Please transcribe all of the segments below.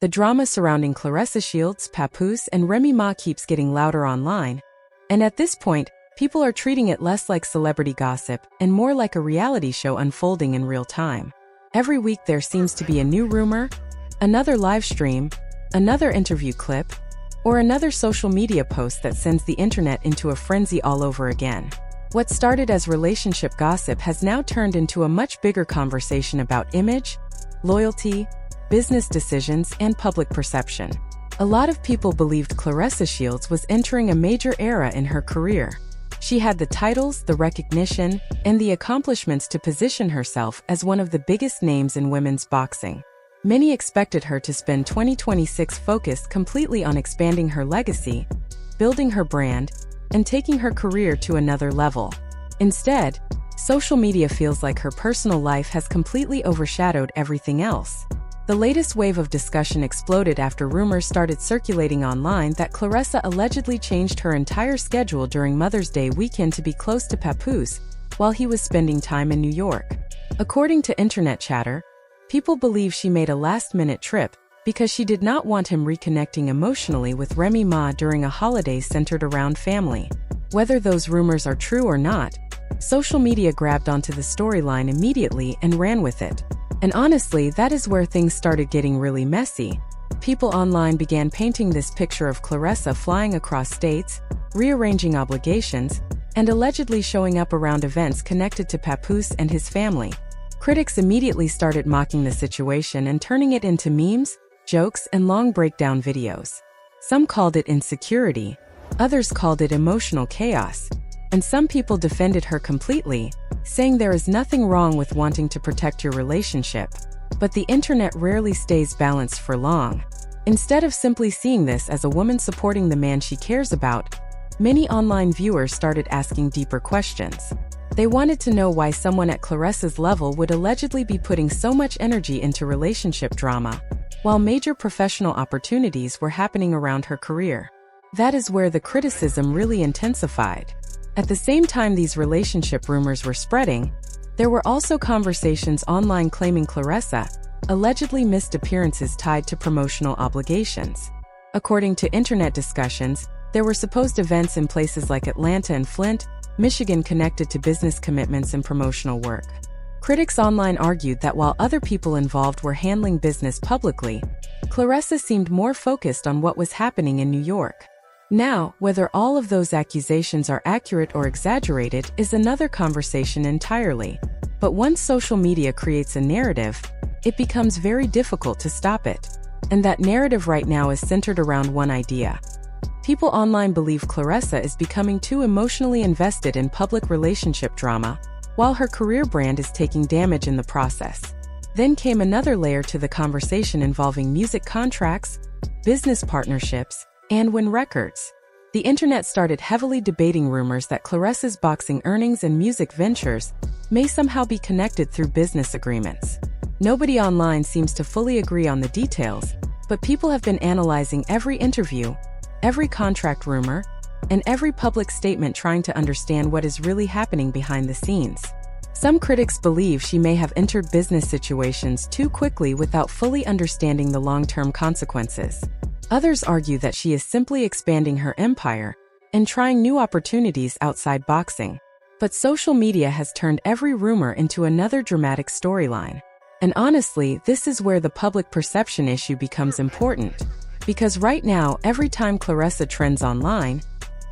The drama surrounding Claressa Shields, Papoose, and Remy Ma keeps getting louder online, and at this point, people are treating it less like celebrity gossip and more like a reality show unfolding in real time. Every week there seems to be a new rumor, another live stream, another interview clip, or another social media post that sends the internet into a frenzy all over again. What started as relationship gossip has now turned into a much bigger conversation about image, loyalty, business decisions, and public perception. A lot of people believed Claressa Shields was entering a major era in her career. She had the titles, the recognition, and the accomplishments to position herself as one of the biggest names in women's boxing. Many expected her to spend 2026 focused completely on expanding her legacy, building her brand, and taking her career to another level. Instead, social media feels like her personal life has completely overshadowed everything else. The latest wave of discussion exploded after rumors started circulating online that Claressa allegedly changed her entire schedule during Mother's Day weekend to be close to Papoose while he was spending time in New York. According to internet chatter, people believe she made a last-minute trip because she did not want him reconnecting emotionally with Remy Ma during a holiday centered around family. Whether those rumors are true or not, social media grabbed onto the storyline immediately and ran with it. And honestly, that is where things started getting really messy. People online began painting this picture of Claressa flying across states, rearranging obligations, and allegedly showing up around events connected to Papoose and his family. Critics immediately started mocking the situation and turning it into memes, jokes, and long breakdown videos. Some called it insecurity, others called it emotional chaos, and some people defended her completely, saying there is nothing wrong with wanting to protect your relationship. But the internet rarely stays balanced for long. Instead of simply seeing this as a woman supporting the man she cares about, many online viewers started asking deeper questions. They wanted to know why someone at Claressa's level would allegedly be putting so much energy into relationship drama, while major professional opportunities were happening around her career. That is where the criticism really intensified. At the same time these relationship rumors were spreading, there were also conversations online claiming Claressa allegedly missed appearances tied to promotional obligations. According to internet discussions, there were supposed events in places like Atlanta and Flint, Michigan connected to business commitments and promotional work. Critics online argued that while other people involved were handling business publicly, Claressa seemed more focused on what was happening in New York. Now, whether all of those accusations are accurate or exaggerated is another conversation entirely. But once social media creates a narrative, it becomes very difficult to stop it. And that narrative right now is centered around one idea. People online believe Claressa is becoming too emotionally invested in public relationship drama, while her career brand is taking damage in the process. Then came another layer to the conversation involving music contracts, business partnerships, and Wynn Records. The internet started heavily debating rumors that Claressa's boxing earnings and music ventures may somehow be connected through business agreements. Nobody online seems to fully agree on the details, but people have been analyzing every interview, every contract rumor, and every public statement trying to understand what is really happening behind the scenes. Some critics believe she may have entered business situations too quickly without fully understanding the long-term consequences. Others argue that she is simply expanding her empire and trying new opportunities outside boxing. But social media has turned every rumor into another dramatic storyline. And honestly, this is where the public perception issue becomes important. Because right now, every time Claressa trends online,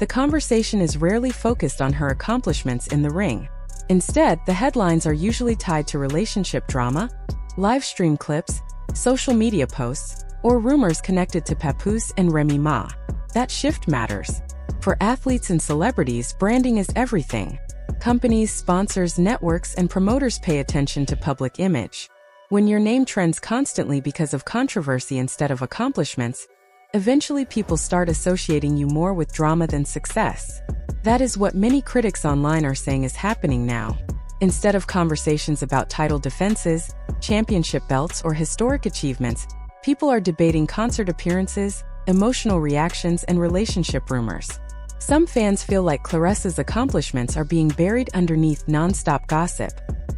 the conversation is rarely focused on her accomplishments in the ring. Instead, the headlines are usually tied to relationship drama, live stream clips, social media posts, or rumors connected to Papoose and Remy Ma. That shift matters. For athletes and celebrities, branding is everything. Companies, sponsors, networks, and promoters pay attention to public image. When your name trends constantly because of controversy instead of accomplishments, eventually people start associating you more with drama than success. That is what many critics online are saying is happening now. Instead of conversations about title defenses, championship belts, or historic achievements, people are debating concert appearances, emotional reactions, and relationship rumors. Some fans feel like Claressa's accomplishments are being buried underneath non-stop gossip.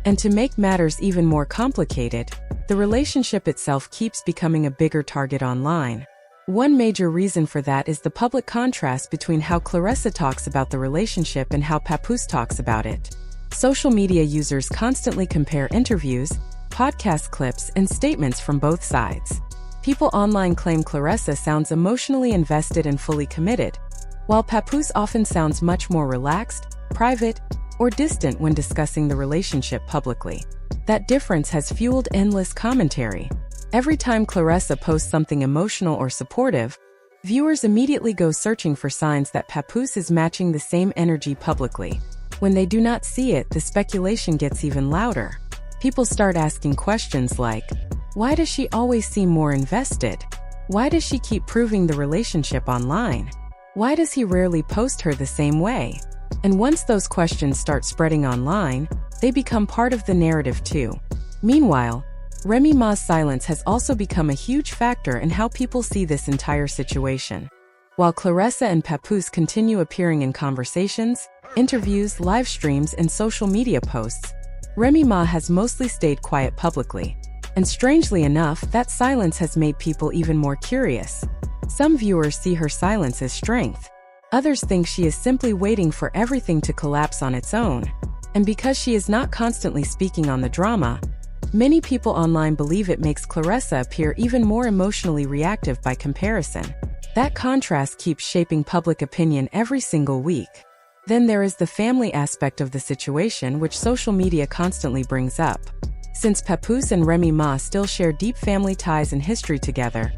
And to make matters even more complicated, the relationship itself keeps becoming a bigger target online. One major reason for that is the public contrast between how Claressa talks about the relationship and how Papoose talks about it. Social media users constantly compare interviews, podcast clips, and statements from both sides. People online claim Claressa sounds emotionally invested and fully committed, while Papoose often sounds much more relaxed, private, or distant when discussing the relationship publicly. That difference has fueled endless commentary. Every time Claressa posts something emotional or supportive, viewers immediately go searching for signs that Papoose is matching the same energy publicly. When they do not see it, the speculation gets even louder. People start asking questions like, why does she always seem more invested? Why does she keep proving the relationship online? Why does he rarely post her the same way? And once those questions start spreading online, they become part of the narrative too. Meanwhile, Remy Ma's silence has also become a huge factor in how people see this entire situation. While Claressa and Papoose continue appearing in conversations, interviews, live streams, and social media posts, Remy Ma has mostly stayed quiet publicly. And strangely enough, that silence has made people even more curious. Some viewers see her silence as strength. Others think she is simply waiting for everything to collapse on its own. And because she is not constantly speaking on the drama, many people online believe it makes Claressa appear even more emotionally reactive by comparison. That contrast keeps shaping public opinion every single week. Then there is the family aspect of the situation, which social media constantly brings up. Since Papoose and Remy Ma still share deep family ties and history together,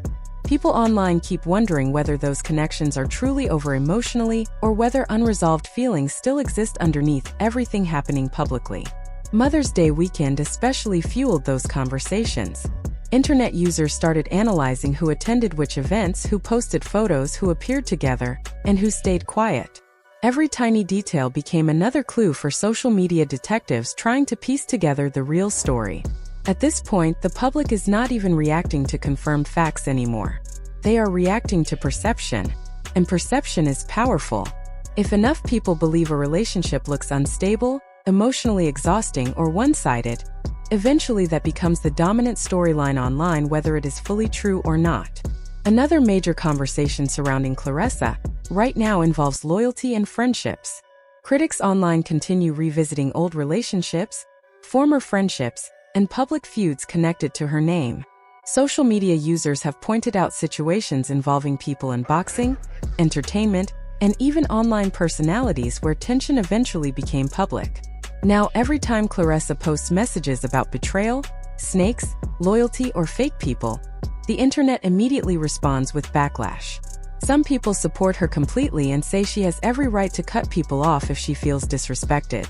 people online keep wondering whether those connections are truly over emotionally or whether unresolved feelings still exist underneath everything happening publicly. Mother's Day weekend especially fueled those conversations. Internet users started analyzing who attended which events, who posted photos, who appeared together, and who stayed quiet. Every tiny detail became another clue for social media detectives trying to piece together the real story. At this point, the public is not even reacting to confirmed facts anymore. They are reacting to perception. And perception is powerful. If enough people believe a relationship looks unstable, emotionally exhausting, or one-sided, eventually that becomes the dominant storyline online, whether it is fully true or not. Another major conversation surrounding Claressa right now involves loyalty and friendships. Critics online continue revisiting old relationships, former friendships, and public feuds connected to her name. Social media users have pointed out situations involving people in boxing, entertainment, and even online personalities where tension eventually became public. Now, every time Claressa posts messages about betrayal, snakes, loyalty, or fake people, the internet immediately responds with backlash. Some people support her completely and say she has every right to cut people off if she feels disrespected.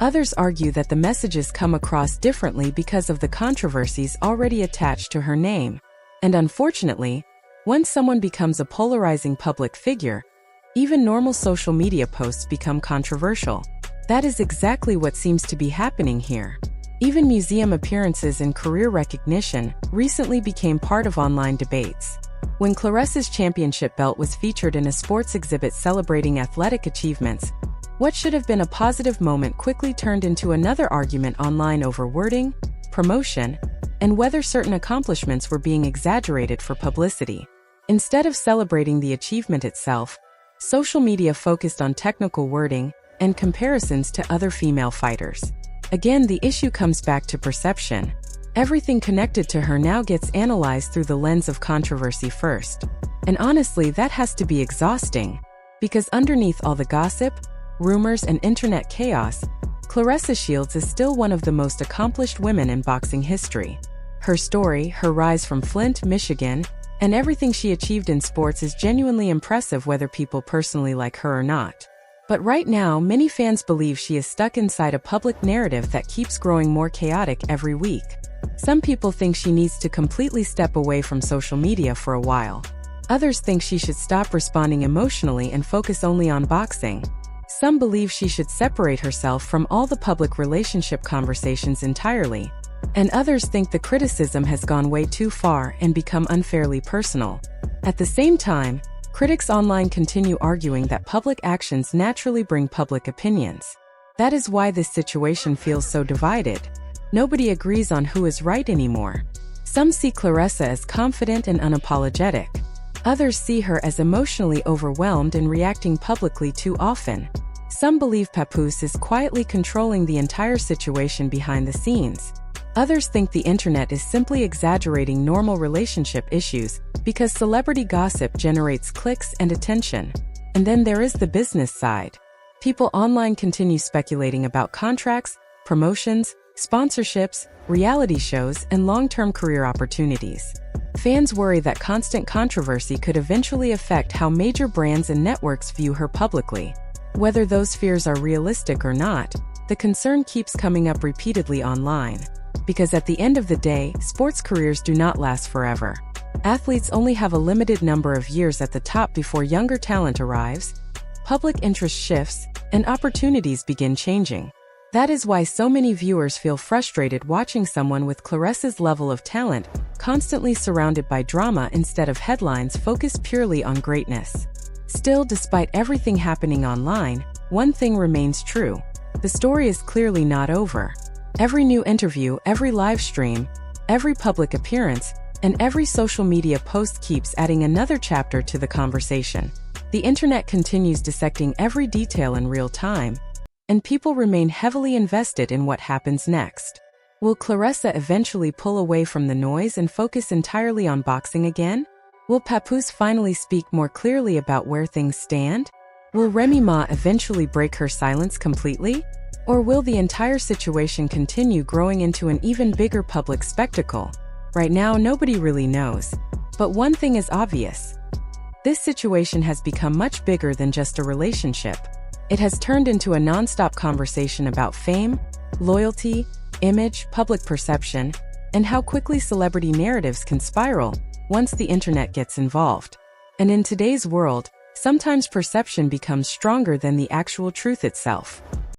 Others argue that the messages come across differently because of the controversies already attached to her name. And unfortunately, once someone becomes a polarizing public figure, even normal social media posts become controversial. That is exactly what seems to be happening here. Even museum appearances and career recognition recently became part of online debates. When Claressa's championship belt was featured in a sports exhibit celebrating athletic achievements, what should have been a positive moment quickly turned into another argument online over wording, promotion, and whether certain accomplishments were being exaggerated for publicity. Instead of celebrating the achievement itself, social media focused on technical wording and comparisons to other female fighters. Again, the issue comes back to perception. Everything connected to her now gets analyzed through the lens of controversy first. And honestly, that has to be exhausting. Because underneath all the gossip, rumors, and internet chaos, Claressa Shields is still one of the most accomplished women in boxing history. Her story, her rise from Flint, Michigan, and everything she achieved in sports is genuinely impressive, whether people personally like her or not. But right now, many fans believe she is stuck inside a public narrative that keeps growing more chaotic every week. Some people think she needs to completely step away from social media for a while. Others think she should stop responding emotionally and focus only on boxing. Some believe she should separate herself from all the public relationship conversations entirely. And others think the criticism has gone way too far and become unfairly personal. At the same time, critics online continue arguing that public actions naturally bring public opinions. That is why this situation feels so divided. Nobody agrees on who is right anymore. Some see Claressa as confident and unapologetic. Others see her as emotionally overwhelmed and reacting publicly too often. Some believe Papoose is quietly controlling the entire situation behind the scenes. Others think the internet is simply exaggerating normal relationship issues because celebrity gossip generates clicks and attention. And then there is the business side. People online continue speculating about contracts, promotions, sponsorships, reality shows, and long-term career opportunities. Fans worry that constant controversy could eventually affect how major brands and networks view her publicly. Whether those fears are realistic or not, the concern keeps coming up repeatedly online. Because at the end of the day, sports careers do not last forever. Athletes only have a limited number of years at the top before younger talent arrives, public interest shifts, and opportunities begin changing. That is why so many viewers feel frustrated watching someone with Claressa's level of talent constantly surrounded by drama instead of headlines focused purely on greatness. Still, despite everything happening online, one thing remains true. The story is clearly not over. Every new interview, every live stream, every public appearance, and every social media post keeps adding another chapter to the conversation. The internet continues dissecting every detail in real time, and people remain heavily invested in what happens next. Will Claressa eventually pull away from the noise and focus entirely on boxing again? Will Papoose finally speak more clearly about where things stand? Will Remy Ma eventually break her silence completely? Or will the entire situation continue growing into an even bigger public spectacle? Right now, nobody really knows. But one thing is obvious. This situation has become much bigger than just a relationship. It has turned into a non-stop conversation about fame, loyalty, image, public perception, and how quickly celebrity narratives can spiral once the internet gets involved. And in today's world, sometimes perception becomes stronger than the actual truth itself.